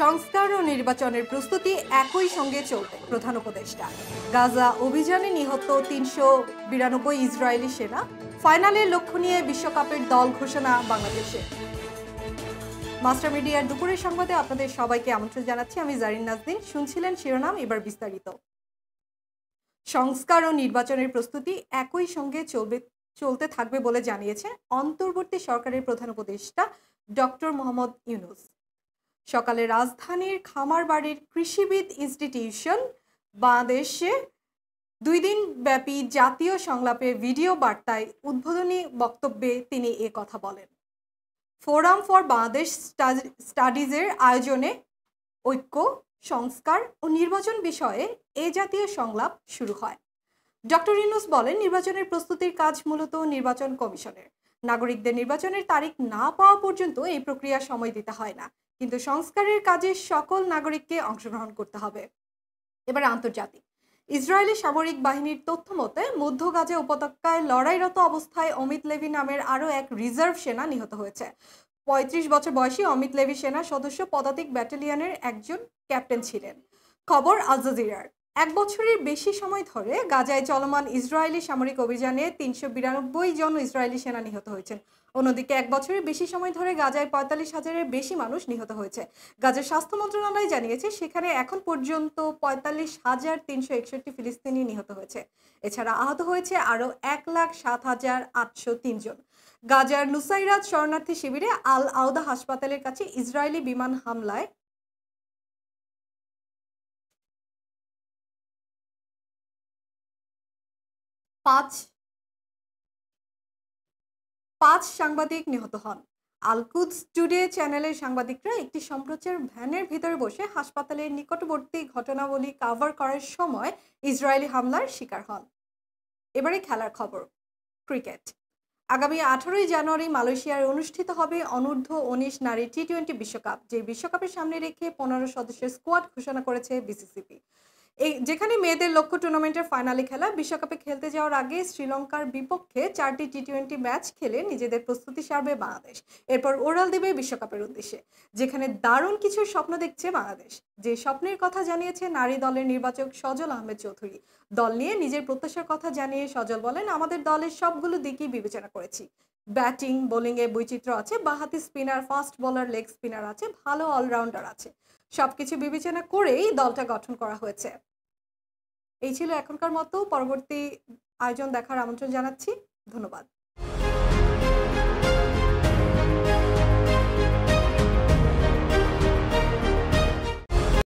সংস্কার ও নির্বাচনের প্রস্তুতি একই সঙ্গে চলবে প্রধান উপদেষ্টা। গাজা অভিযানে নিহত ৩৯২ ইসরায়েলি সেনা, ফাইনালের লক্ষ্য নিয়ে বিশ্বকাপের দল ঘোষণা বাংলাদেশে। মাস্টার মিডিয়ার দুপুরের সংবাদে আপনাদের সবাইকে আমন্ত্রণ জানাচ্ছি। আমি জারিন নাজদিন। শুনছিলেন শিরোনাম, এবার বিস্তারিত। সংস্কার ও নির্বাচনের প্রস্তুতি একই সঙ্গে চলতে থাকবে বলে জানিয়েছে অন্তর্বর্তী সরকারের প্রধান উপদেষ্টা ডক্টর মোহাম্মদ ইউনূস। সকালে রাজধানীর খামারবাড়ির কৃষিবিদ ইনস্টিটিউশন বাংলাদেশে 2 দিন ব্যাপী জাতীয় সংলাপে ভিডিও বার্তায় উদ্বোধনী বক্তব্যে তিনি এ কথা বলেন। ফোরাম ফর বাংলাদেশ স্টাডিজের আয়োজনে ঐক্য, সংস্কার ও নির্বাচন বিষয়ে এ জাতীয় সংলাপ শুরু হয়। ডক্টর ইউনূস বলেন, নির্বাচনের প্রস্তুতির কাজ মূলত নির্বাচন কমিশনের। নাগরিকদের নির্বাচনের তারিখ না পাওয়া পর্যন্ত এই প্রক্রিয়া সময় দিতে হয় না, কিন্তু সংস্কারের কাজে সকল নাগরিককে অংশগ্রহণ করতে হবে। এবার আন্তর্জাতিক। ইসরায়েলি সামরিক বাহিনীর তথ্য মতে মধ্য গাজা উপত্যকায় লড়াইরত অবস্থায় অমিত লেভি নামের আরও এক রিজার্ভ সেনা নিহত হয়েছে। ৩৫ বছর বয়সী অমিত লেভি সেনা সদস্য পদাতিক ব্যাটালিয়নের একজন ক্যাপ্টেন ছিলেন। খবর আল জাজিরার। 1 বছরের বেশি সময় ধরে গাজায় চলমান ইসরায়েলি সামরিক অভিযানে ৩৯২ জন ইসরায়েলি সেনা নিহত হয়েছেন। অন্যদিকে 1 বছরের বেশি সময় ধরে গাজায় ৪৫,০০০-এর বেশি মানুষ নিহত হয়েছে। গাজার স্বাস্থ্য মন্ত্রণালয় জানিয়েছে সেখানে এখন পর্যন্ত ৪৫,৩৬১ ফিলিস্তিনি নিহত হয়েছে। এছাড়া আহত হয়েছে আরও ১,০৭,৮০৩ জন। গাজার নুসাইরাত শরণার্থী শিবিরে আল আউদা হাসপাতালের কাছে ইসরায়েলি বিমান হামলায় 5 সাংবাদিক নিহত হন। আল কুদস টুডে চ্যানেলের সাংবাদিকরা একটি সম্প্রচার ভ্যানের ভিতরে বসে হাসপাতালের নিকটবর্তী ঘটনাবলী কভার করার সময় ইসরায়েলি হামলার শিকার হন। এবারে খেলার খবর। ক্রিকেট। আগামী 18ই জানুয়ারি মালয়েশিয়ায় অনুষ্ঠিত হবে অনূর্ধ্ব-19 নারী টি-20 বিশ্বকাপ, যে বিশ্বকাপের সামনে রেখে 15 সদস্যের স্কোয়াড ঘোষণা করেছে বিসিসিবি। যেখানে মেয়েদের লক্ষ্য টুর্নামেন্টের ফাইনালে খেলা। বিশ্বকাপে খেলতে যাওয়ার আগে শ্রীলঙ্কার বিপক্ষে 4টি টি-20 ম্যাচ খেলে নিজেদের প্রস্তুতি সারবে বাংলাদেশ। এরপর ওড়াল দেবে বিশ্বকাপের উদ্দেশ্যে, যেখানে দারুণ কিছু স্বপ্ন দেখছে বাংলাদেশ। যে স্বপ্নের কথা জানিয়েছে নারী দলের নির্বাচক সজল আহমেদ চৌধুরী। দল নিয়ে নিজের প্রত্যাশার কথা জানিয়ে সজল বলেন, আমাদের দলের সবগুলো দিকই বিবেচনা করেছি। ব্যাটিং বোলিংয়ে বৈচিত্র্য আছে, বাঁহাতি spinner, fast bowler, leg spinner আছে, ভালো অলরাউন্ডার আছে। সবকিছু বিবেচনা করেই দলটা গঠন করা হয়েছে। এই ছিল এখনকার মতো। পরবর্তী আয়োজন দেখার আমন্ত্রণ জানাচ্ছি। ধন্যবাদ।